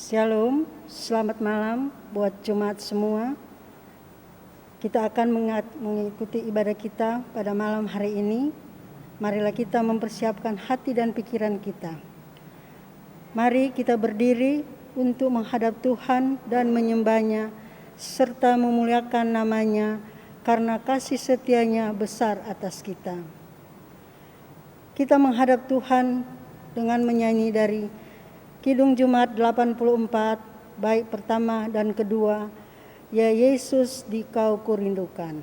Shalom, selamat malam buat jemaat semua. Kita akan mengikuti ibadah kita pada malam hari ini. Marilah kita mempersiapkan hati dan pikiran kita. Mari kita berdiri untuk menghadap Tuhan dan menyembah-Nya serta memuliakan nama-Nya karena kasih setia-Nya besar atas kita. Kita menghadap Tuhan dengan menyanyi dari Kidung Jumat 84, bait pertama dan kedua, Ya Yesus Dikau Kurindukan.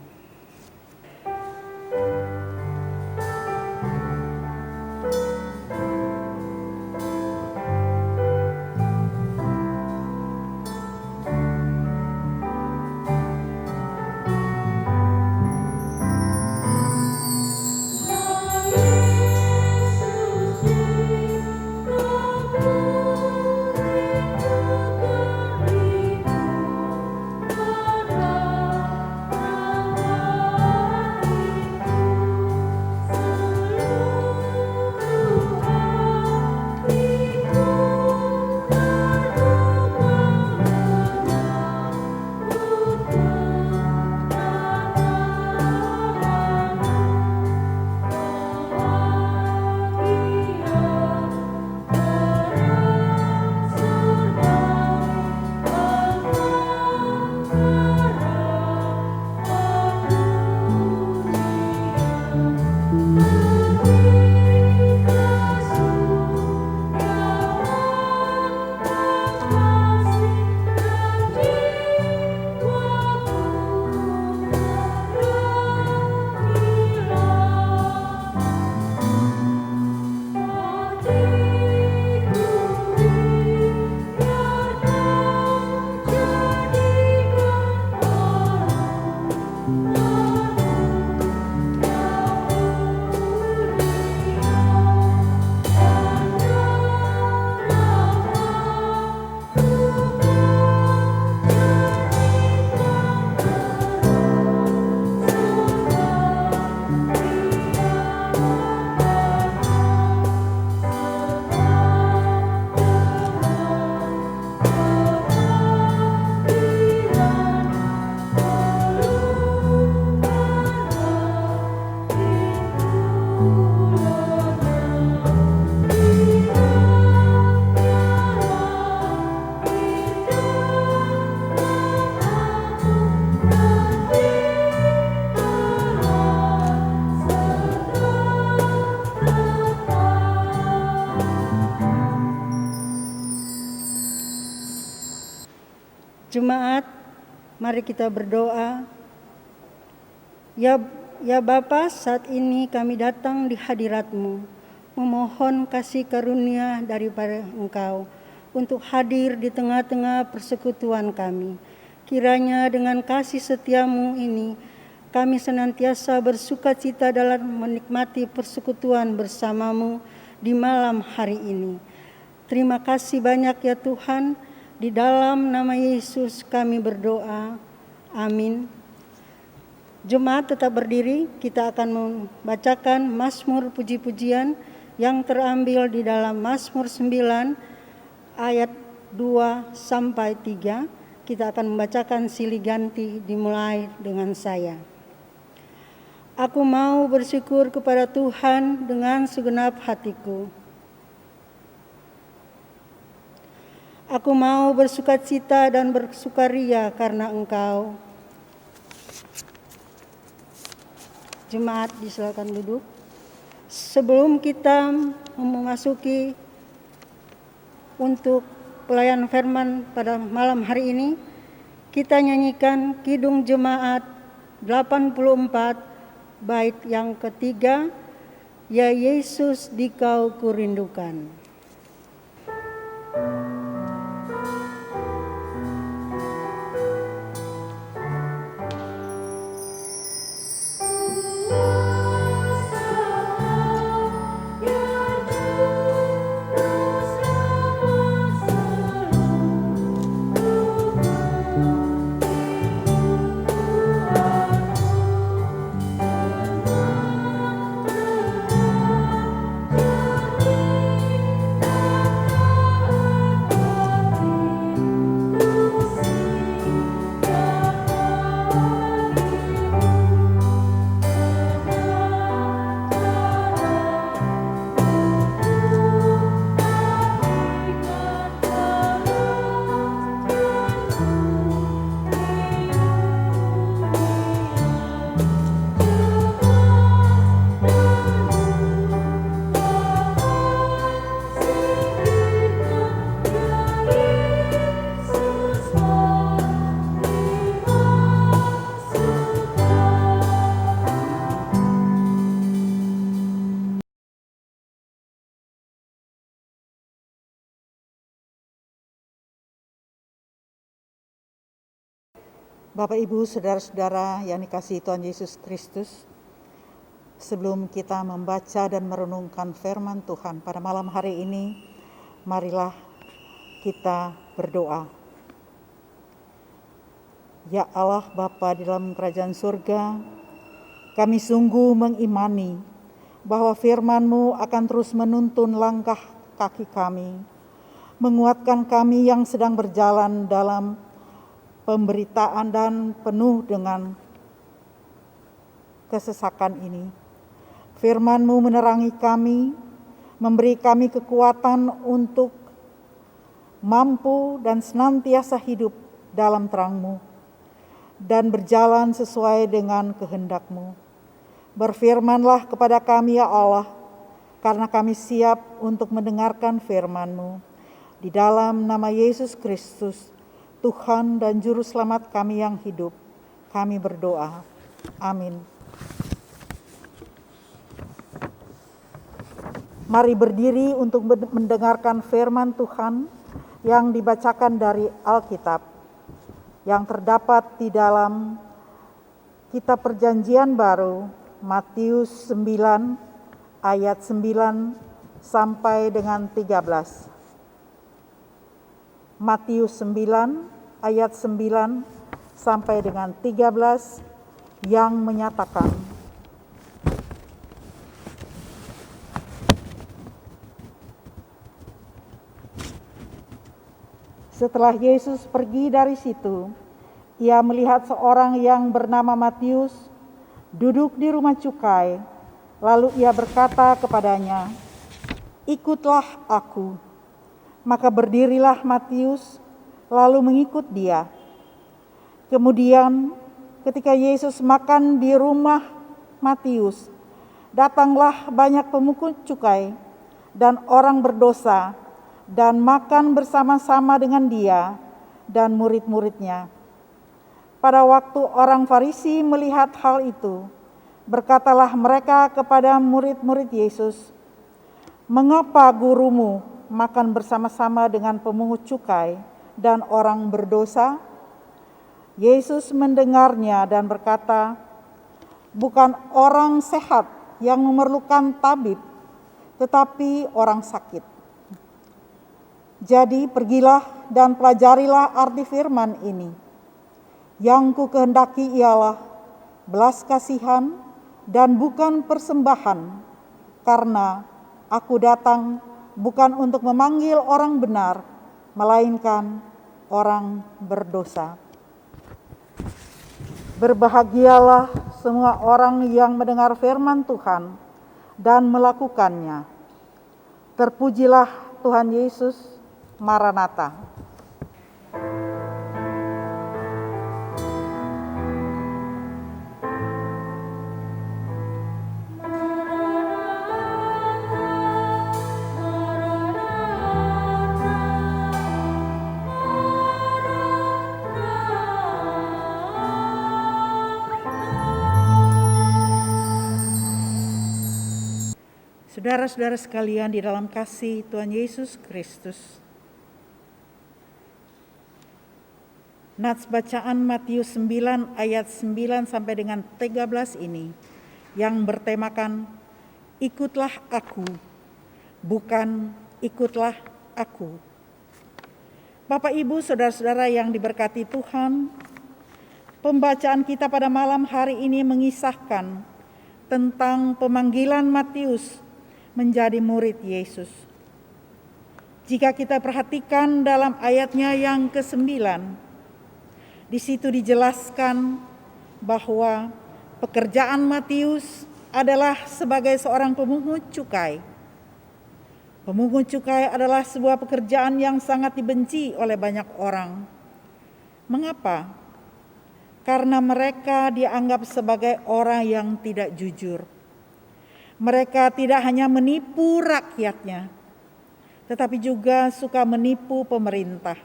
Jemaat, mari kita berdoa. Ya Bapa, saat ini kami datang di hadirat-Mu, memohon kasih karunia daripada Engkau untuk hadir di tengah-tengah persekutuan kami. Kiranya dengan kasih setia-Mu ini, kami senantiasa bersukacita dalam menikmati persekutuan bersama-Mu di malam hari ini. Terima kasih banyak ya Tuhan. Di dalam nama Yesus kami berdoa. Amin. Jemaat tetap berdiri, kita akan membacakan Mazmur puji-pujian yang terambil di dalam Mazmur 9 ayat 2 sampai 3. Kita akan membacakan silih ganti dimulai dengan saya. Aku mau bersyukur kepada Tuhan dengan segenap hatiku. Aku mau bersukacita dan bersukaria karena Engkau. Jemaat disilakan duduk. Sebelum kita memasuki untuk pelayanan firman pada malam hari ini, kita nyanyikan Kidung Jemaat 84 bait yang ketiga, Ya Yesus Dikau Kurindukan. Bapak, Ibu, saudara-saudara yang dikasihi Tuhan Yesus Kristus, sebelum kita membaca dan merenungkan firman Tuhan pada malam hari ini, marilah kita berdoa. Ya Allah Bapa di dalam kerajaan surga, kami sungguh mengimani bahwa firman-Mu akan terus menuntun langkah kaki kami, menguatkan kami yang sedang berjalan dalam pemberitaan dan penuh dengan kesesakan ini. Firman-Mu menerangi kami, memberi kami kekuatan untuk mampu dan senantiasa hidup dalam terang-Mu dan berjalan sesuai dengan kehendak-Mu. Berfirmanlah kepada kami ya Allah, karena kami siap untuk mendengarkan firman-Mu. Di dalam nama Yesus Kristus, Tuhan dan Juru Selamat kami yang hidup, kami berdoa. Amin. Mari berdiri untuk mendengarkan firman Tuhan yang dibacakan dari Alkitab, yang terdapat di dalam Kitab Perjanjian Baru, Matius 9 ayat 9 sampai dengan 13. Matius 9 ayat 9 sampai dengan 13 yang menyatakan, setelah Yesus pergi dari situ, ia melihat seorang yang bernama Matius duduk di rumah cukai. Lalu ia berkata kepadanya, "Ikutlah aku." Maka berdirilah Matius, lalu mengikut dia. Kemudian ketika Yesus makan di rumah Matius, datanglah banyak pemungut cukai dan orang berdosa dan makan bersama-sama dengan dia dan murid-muridnya. Pada waktu orang Farisi melihat hal itu, berkatalah mereka kepada murid-murid Yesus, "Mengapa gurumu makan bersama-sama dengan pemungut cukai dan orang berdosa?" Yesus mendengarnya dan berkata, "Bukan orang sehat yang memerlukan tabib, tetapi orang sakit. Jadi pergilah dan pelajarilah arti firman ini. Yang ku kehendaki ialah belas kasihan dan bukan persembahan, karena aku datang bukan untuk memanggil orang benar, melainkan orang berdosa." Berbahagialah semua orang yang mendengar firman Tuhan dan melakukannya. Terpujilah Tuhan Yesus, Maranatha. Saudara-saudara sekalian di dalam kasih Tuhan Yesus Kristus, nats bacaan Matius 9 ayat 9 sampai dengan 13 ini yang bertemakan ikutlah aku, bukan ikutlah aku. Bapak, Ibu, saudara-saudara yang diberkati Tuhan, pembacaan kita pada malam hari ini mengisahkan tentang pemanggilan Matius menjadi murid Yesus. Jika kita perhatikan dalam ayatnya yang ke-9, di situ dijelaskan bahwa pekerjaan Matius adalah sebagai seorang pemungut cukai. Pemungut cukai adalah sebuah pekerjaan yang sangat dibenci oleh banyak orang. Mengapa? Karena mereka dianggap sebagai orang yang tidak jujur. Mereka tidak hanya menipu rakyatnya, tetapi juga suka menipu pemerintah.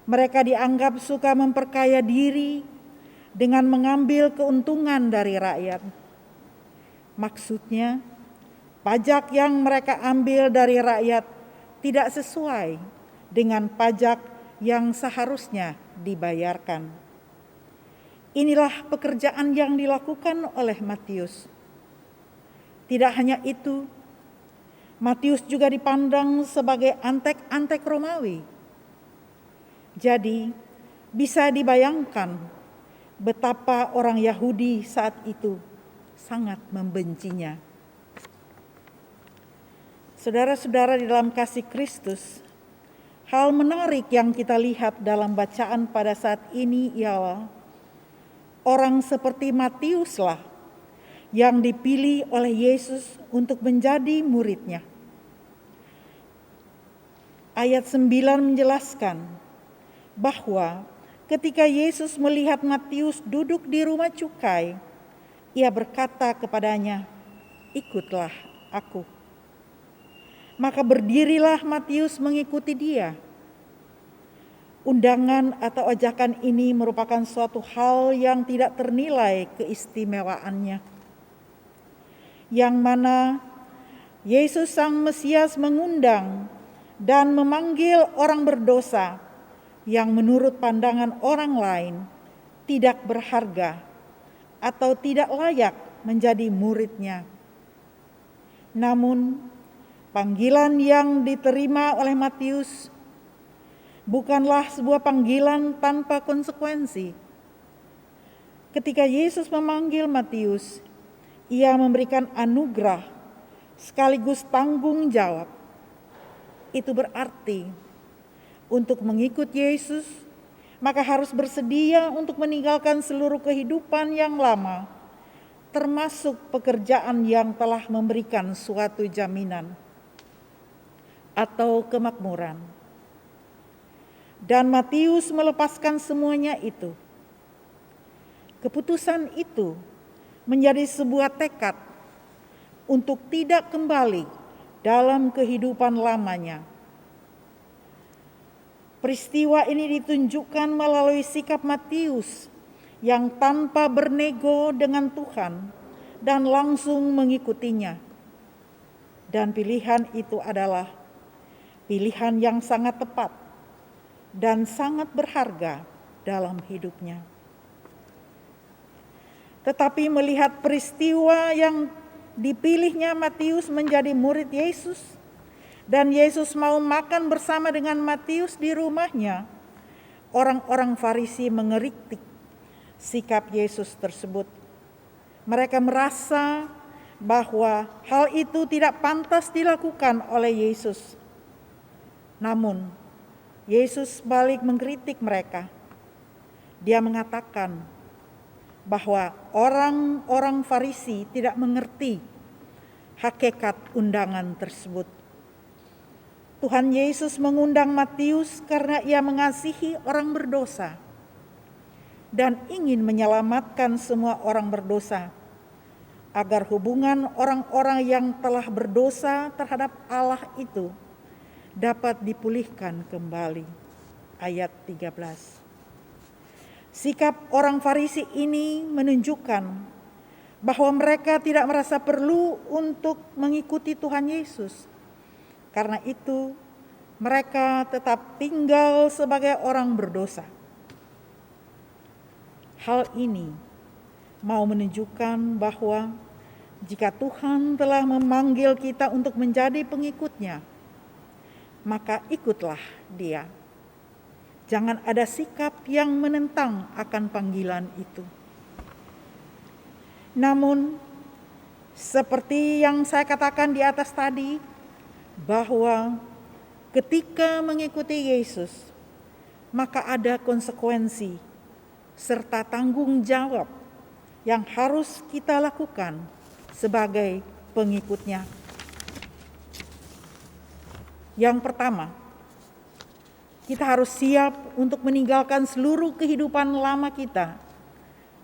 Mereka dianggap suka memperkaya diri dengan mengambil keuntungan dari rakyat. Maksudnya, pajak yang mereka ambil dari rakyat tidak sesuai dengan pajak yang seharusnya dibayarkan. Inilah pekerjaan yang dilakukan oleh Matius. Tidak hanya itu, Matius juga dipandang sebagai antek-antek Romawi. Jadi, bisa dibayangkan betapa orang Yahudi saat itu sangat membencinya. Saudara-saudara di dalam kasih Kristus, hal menarik yang kita lihat dalam bacaan pada saat ini ialah orang seperti Matiuslah yang dipilih oleh Yesus untuk menjadi muridnya. Ayat 9 menjelaskan bahwa ketika Yesus melihat Matius duduk di rumah cukai, ia berkata kepadanya, "Ikutlah aku." Maka berdirilah Matius mengikuti dia. Undangan atau ajakan ini merupakan suatu hal yang tidak ternilai keistimewaannya, yang mana Yesus Sang Mesias mengundang dan memanggil orang berdosa yang menurut pandangan orang lain tidak berharga atau tidak layak menjadi muridnya. Namun, panggilan yang diterima oleh Matius bukanlah sebuah panggilan tanpa konsekuensi. Ketika Yesus memanggil Matius, ia memberikan anugerah sekaligus tanggung jawab. Itu berarti untuk mengikut Yesus, maka harus bersedia untuk meninggalkan seluruh kehidupan yang lama, termasuk pekerjaan yang telah memberikan suatu jaminan atau kemakmuran. Dan Matius melepaskan semuanya itu. Keputusan itu menjadi sebuah tekad untuk tidak kembali dalam kehidupan lamanya. Peristiwa ini ditunjukkan melalui sikap Matius yang tanpa bernego dengan Tuhan dan langsung mengikutinya. Dan pilihan itu adalah pilihan yang sangat tepat dan sangat berharga dalam hidupnya. Tetapi melihat peristiwa yang dipilihnya Matius menjadi murid Yesus, dan Yesus mau makan bersama dengan Matius di rumahnya, orang-orang Farisi mengeritik sikap Yesus tersebut. Mereka merasa bahwa hal itu tidak pantas dilakukan oleh Yesus. Namun, Yesus balik mengkritik mereka. Dia mengatakan bahwa orang-orang Farisi tidak mengerti hakikat undangan tersebut. Tuhan Yesus mengundang Matius karena ia mengasihi orang berdosa dan ingin menyelamatkan semua orang berdosa, agar hubungan orang-orang yang telah berdosa terhadap Allah itu dapat dipulihkan kembali. Ayat 13. Sikap orang Farisi ini menunjukkan bahwa mereka tidak merasa perlu untuk mengikuti Tuhan Yesus. Karena itu, mereka tetap tinggal sebagai orang berdosa. Hal ini mau menunjukkan bahwa jika Tuhan telah memanggil kita untuk menjadi pengikutnya, maka ikutlah Dia. Jangan ada sikap yang menentang akan panggilan itu. Namun, seperti yang saya katakan di atas tadi, bahwa ketika mengikuti Yesus, maka ada konsekuensi serta tanggung jawab yang harus kita lakukan sebagai pengikutnya. Yang pertama, kita harus siap untuk meninggalkan seluruh kehidupan lama kita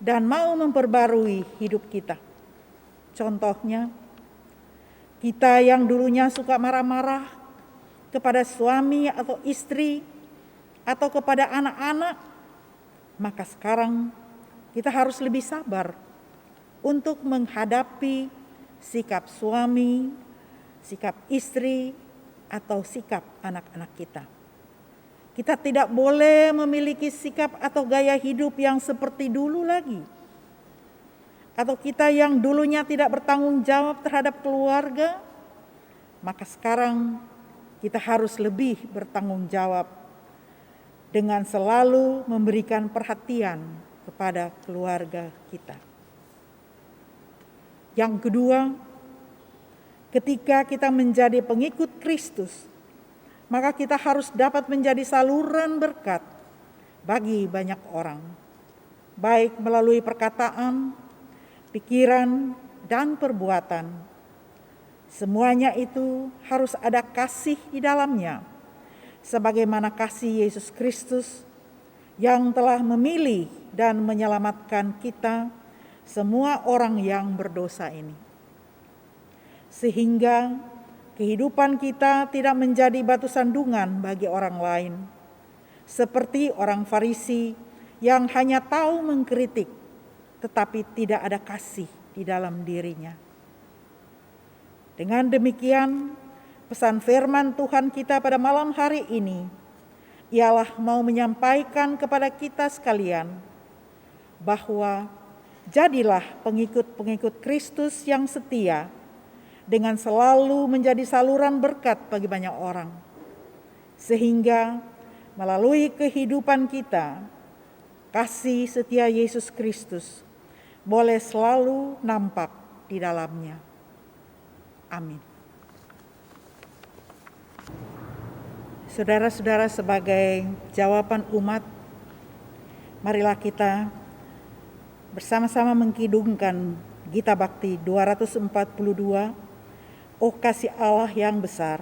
dan mau memperbarui hidup kita. Contohnya, kita yang dulunya suka marah-marah kepada suami atau istri atau kepada anak-anak, maka sekarang kita harus lebih sabar untuk menghadapi sikap suami, sikap istri, atau sikap anak-anak kita. Kita tidak boleh memiliki sikap atau gaya hidup yang seperti dulu lagi. Atau kita yang dulunya tidak bertanggung jawab terhadap keluarga, maka sekarang kita harus lebih bertanggung jawab dengan selalu memberikan perhatian kepada keluarga kita. Yang kedua, ketika kita menjadi pengikut Kristus, maka kita harus dapat menjadi saluran berkat bagi banyak orang, baik melalui perkataan, pikiran, dan perbuatan. Semuanya itu harus ada kasih di dalamnya, sebagaimana kasih Yesus Kristus yang telah memilih dan menyelamatkan kita, semua orang yang berdosa ini. Sehingga kehidupan kita tidak menjadi batu sandungan bagi orang lain, seperti orang Farisi yang hanya tahu mengkritik, tetapi tidak ada kasih di dalam dirinya. Dengan demikian, pesan firman Tuhan kita pada malam hari ini ialah mau menyampaikan kepada kita sekalian bahwa jadilah pengikut-pengikut Kristus yang setia, dengan selalu menjadi saluran berkat bagi banyak orang, sehingga melalui kehidupan kita, kasih setia Yesus Kristus boleh selalu nampak di dalamnya. Amin. Saudara-saudara, sebagai jawaban umat, marilah kita bersama-sama mengkidungkan Gita Bakti 242, Oh kasih Allah yang besar.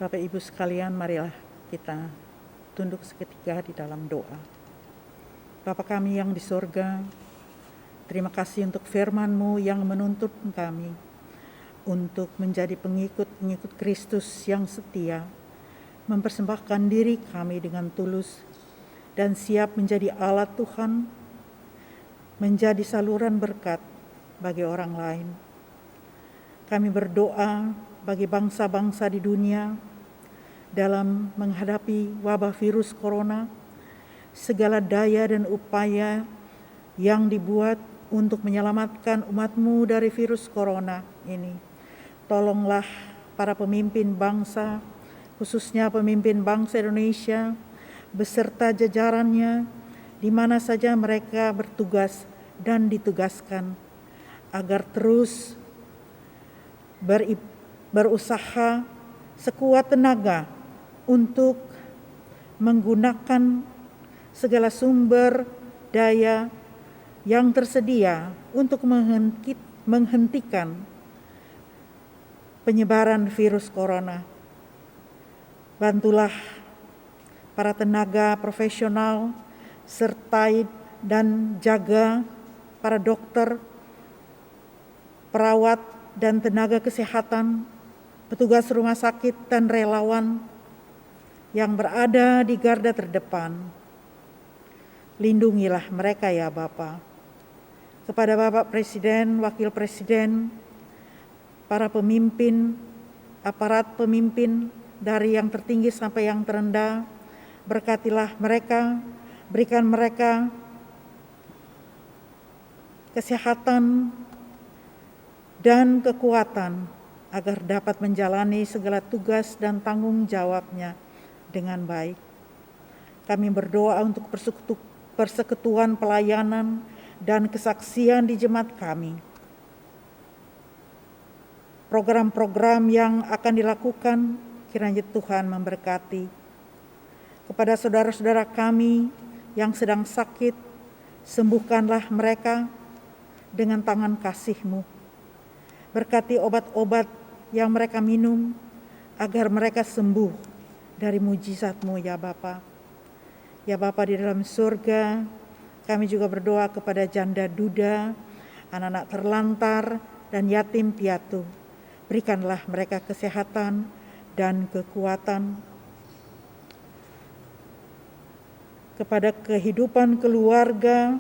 Bapak Ibu sekalian, marilah kita tunduk seketika di dalam doa. Bapa kami yang di sorga, terima kasih untuk firman-Mu yang menuntut kami untuk menjadi pengikut-pengikut Kristus yang setia, mempersembahkan diri kami dengan tulus dan siap menjadi alat Tuhan, menjadi saluran berkat bagi orang lain. Kami berdoa bagi bangsa-bangsa di dunia dalam menghadapi wabah virus corona, segala daya dan upaya yang dibuat untuk menyelamatkan umat-Mu dari virus corona ini. Tolonglah para pemimpin bangsa, khususnya pemimpin bangsa Indonesia, beserta jajarannya, di mana saja mereka bertugas dan ditugaskan, agar terus berusaha sekuat tenaga untuk menggunakan segala sumber daya yang tersedia untuk menghentikan penyebaran virus corona. Bantulah para tenaga profesional serta dan jaga para dokter, perawat dan tenaga kesehatan, petugas rumah sakit dan relawan yang berada di garda terdepan. Lindungilah mereka ya Bapa. Kepada Bapak Presiden, Wakil Presiden, para pemimpin, aparat pemimpin dari yang tertinggi sampai yang terendah, berkatilah mereka, berikan mereka kesehatan dan kekuatan agar dapat menjalani segala tugas dan tanggung jawabnya dengan baik. Kami berdoa untuk persekutuan pelayanan dan kesaksian di jemaat kami. Program-program yang akan dilakukan, kiranya Tuhan memberkati. Kepada saudara-saudara kami yang sedang sakit, sembuhkanlah mereka dengan tangan kasih-Mu. Berkati obat-obat yang mereka minum, agar mereka sembuh dari mujizat-Mu ya Bapa. Ya Bapa di dalam surga, kami juga berdoa kepada janda duda, anak-anak terlantar, dan yatim piatu. Berikanlah mereka kesehatan dan kekuatan. Kepada kehidupan keluarga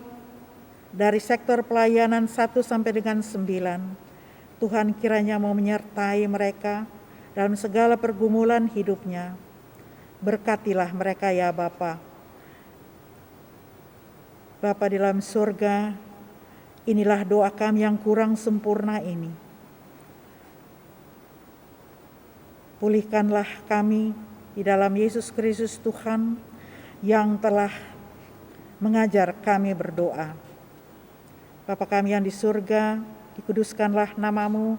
dari sektor pelayanan 1 sampai dengan 9, Tuhan kiranya mau menyertai mereka dalam segala pergumulan hidupnya. Berkatilah mereka ya Bapa. Bapa di dalam surga, inilah doa kami yang kurang sempurna ini. Pulihkanlah kami di dalam Yesus Kristus Tuhan yang telah mengajar kami berdoa. Bapa kami yang di surga, dikuduskanlah nama-Mu,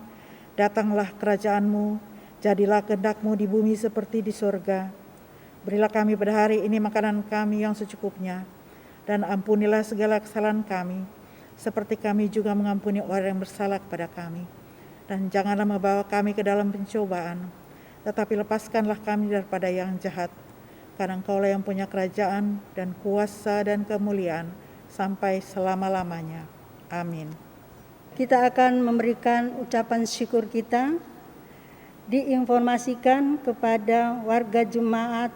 datanglah kerajaan-Mu, jadilah kehendak-Mu di bumi seperti di surga. Berilah kami pada hari ini makanan kami yang secukupnya, dan ampunilah segala kesalahan kami, seperti kami juga mengampuni orang yang bersalah kepada kami. Dan janganlah membawa kami ke dalam pencobaan, tetapi lepaskanlah kami daripada yang jahat. Karena Engkaulah yang punya kerajaan dan kuasa dan kemuliaan sampai selama-lamanya. Amin. Kita akan memberikan ucapan syukur kita, diinformasikan kepada warga jemaat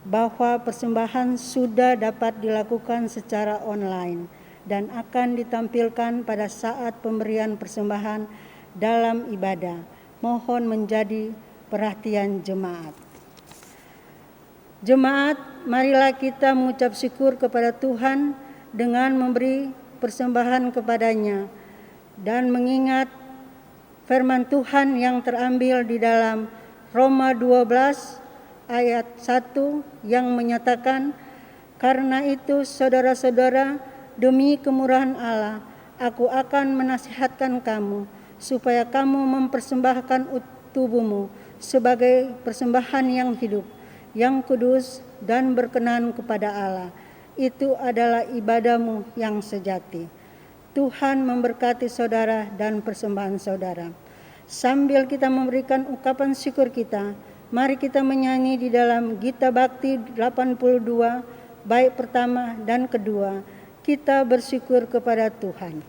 bahwa persembahan sudah dapat dilakukan secara online dan akan ditampilkan pada saat pemberian persembahan dalam ibadah. Mohon menjadi perhatian jemaat. Jemaat, marilah kita mengucap syukur kepada Tuhan dengan memberi persembahan kepadanya dan mengingat firman Tuhan yang terambil di dalam Roma 12 ayat 1 yang menyatakan, karena itu saudara-saudara, demi kemurahan Allah, aku akan menasihatkan kamu, supaya kamu mempersembahkan tubuhmu sebagai persembahan yang hidup, yang kudus dan berkenan kepada Allah. Itu adalah ibadahmu yang sejati. Tuhan memberkati saudara dan persembahan saudara. Sambil kita memberikan ungkapan syukur kita, mari kita menyanyi di dalam Gita Bakti 82, bait pertama dan kedua. Kita bersyukur kepada Tuhan.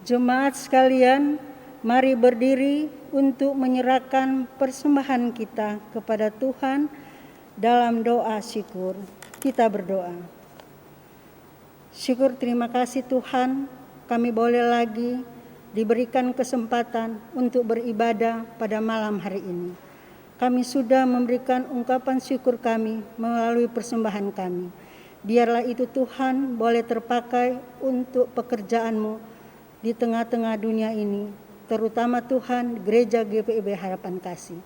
Jemaat sekalian, Mari berdiri untuk menyerahkan persembahan kita kepada Tuhan dalam doa syukur. Kita berdoa. Syukur terima kasih Tuhan, kami boleh lagi diberikan kesempatan untuk beribadah pada malam hari ini. Kami sudah memberikan ungkapan syukur kami melalui persembahan kami. Biarlah itu Tuhan boleh terpakai untuk pekerjaan-Mu di tengah-tengah dunia ini, terutama Tuhan Gereja GPIB Harapan Kasih.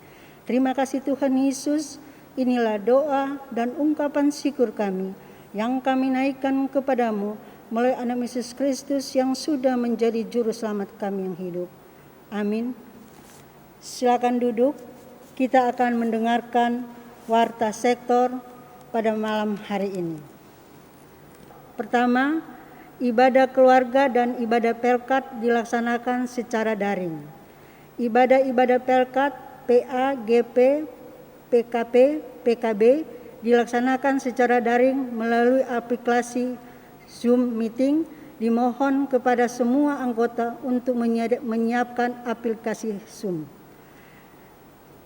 Terima kasih Tuhan Yesus, inilah doa dan ungkapan syukur kami yang kami naikkan kepadamu melalui anak Yesus Kristus yang sudah menjadi juru selamat kami yang hidup. Amin. Silakan duduk, kita akan mendengarkan warta sektor pada malam hari ini. Pertama, ibadah keluarga dan ibadah pelkat dilaksanakan secara daring. Ibadah-ibadah pelkat PA, GP, PKP, PKB dilaksanakan secara daring melalui aplikasi Zoom Meeting. Dimohon kepada semua anggota untuk menyiapkan aplikasi Zoom.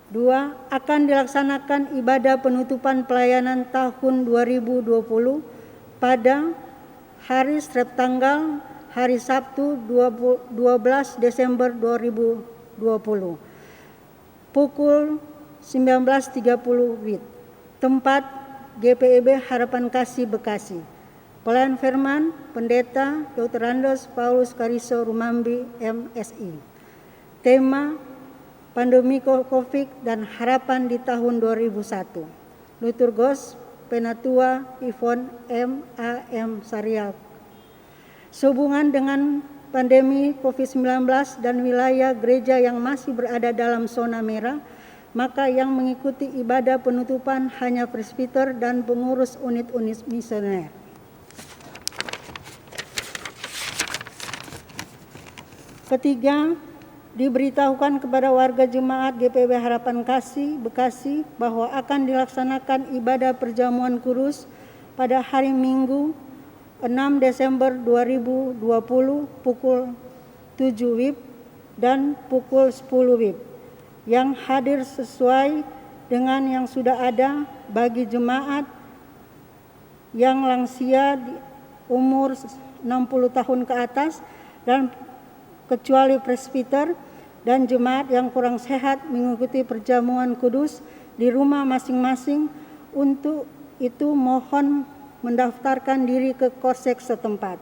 2. Akan dilaksanakan ibadah penutupan pelayanan tahun 2020 pada hari tanggal hari Sabtu 12 Desember 2020 pukul 19.30 WIB. Tempat GPIB Harapan Kasih Bekasi. Pelayan firman Pendeta Dr. Randos Paulus Kariso Rumambi MSI. Tema pandemi COVID dan harapan di tahun 2001. Liturgos Penatua Ivon M.A.M. Sarial. Sehubungan dengan pandemi COVID-19 dan wilayah gereja yang masih berada dalam zona merah, maka yang mengikuti ibadah penutupan hanya presbiter dan pengurus unit-unit misioner. Ketiga, diberitahukan kepada warga jemaat GPIB Harapan Kasih Bekasi bahwa akan dilaksanakan ibadah perjamuan kudus pada hari Minggu 6 Desember 2020 pukul 7 WIB dan pukul 10 WIB. Yang hadir sesuai dengan yang sudah ada bagi jemaat yang lansia di umur 60 tahun ke atas dan kecuali presbiter dan jemaat yang kurang sehat mengikuti perjamuan kudus di rumah masing-masing. Untuk itu mohon mendaftarkan diri ke korsek setempat.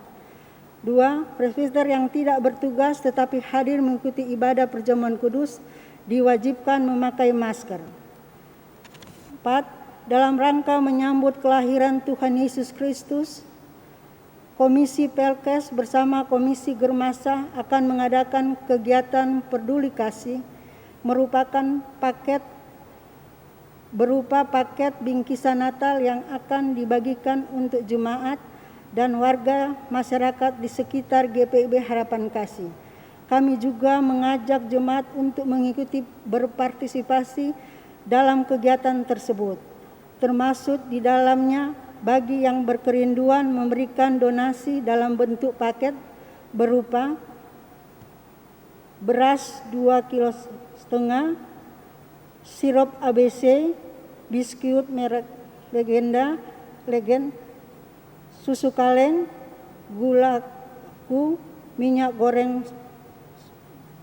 2. Presbiter yang tidak bertugas tetapi hadir mengikuti ibadah perjamuan kudus diwajibkan memakai masker. 4. Dalam rangka menyambut kelahiran Tuhan Yesus Kristus, Komisi Pelkes bersama Komisi Germasa akan mengadakan kegiatan peduli kasih berupa paket bingkisan Natal yang akan dibagikan untuk jemaat dan warga masyarakat di sekitar GPIB Harapan Kasih. Kami juga mengajak jemaat untuk mengikuti berpartisipasi dalam kegiatan tersebut, termasuk di dalamnya bagi yang berkerinduan memberikan donasi dalam bentuk paket berupa beras 2,5 kg, sirup ABC, biskuit merek Legend, susu kaleng, gula ku, minyak goreng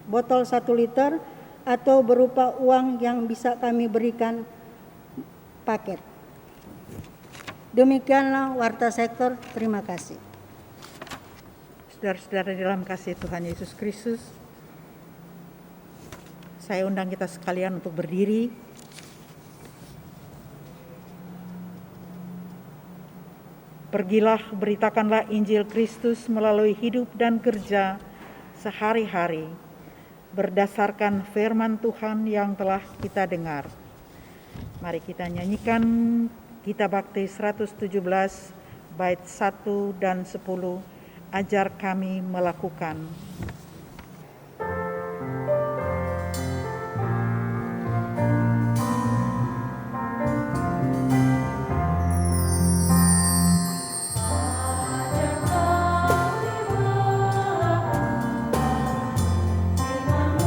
botol 1 liter, atau berupa uang yang bisa kami berikan paket. Demikianlah warta sektor. Terima kasih. Saudara-saudara dalam kasih Tuhan Yesus Kristus, saya undang kita sekalian untuk berdiri. Pergilah, beritakanlah Injil Kristus melalui hidup dan kerja sehari-hari, berdasarkan firman Tuhan yang telah kita dengar. Mari kita nyanyikan Gita Bakti 117 bait 1 dan 10, ajar kami melakukan. Ajar kami melakukan firman-Mu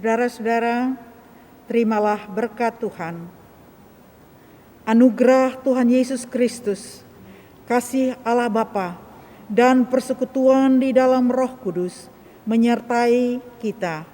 Saudara-saudara, terimalah berkat Tuhan. Anugerah Tuhan Yesus Kristus, kasih Allah Bapa, dan persekutuan di dalam Roh Kudus menyertai kita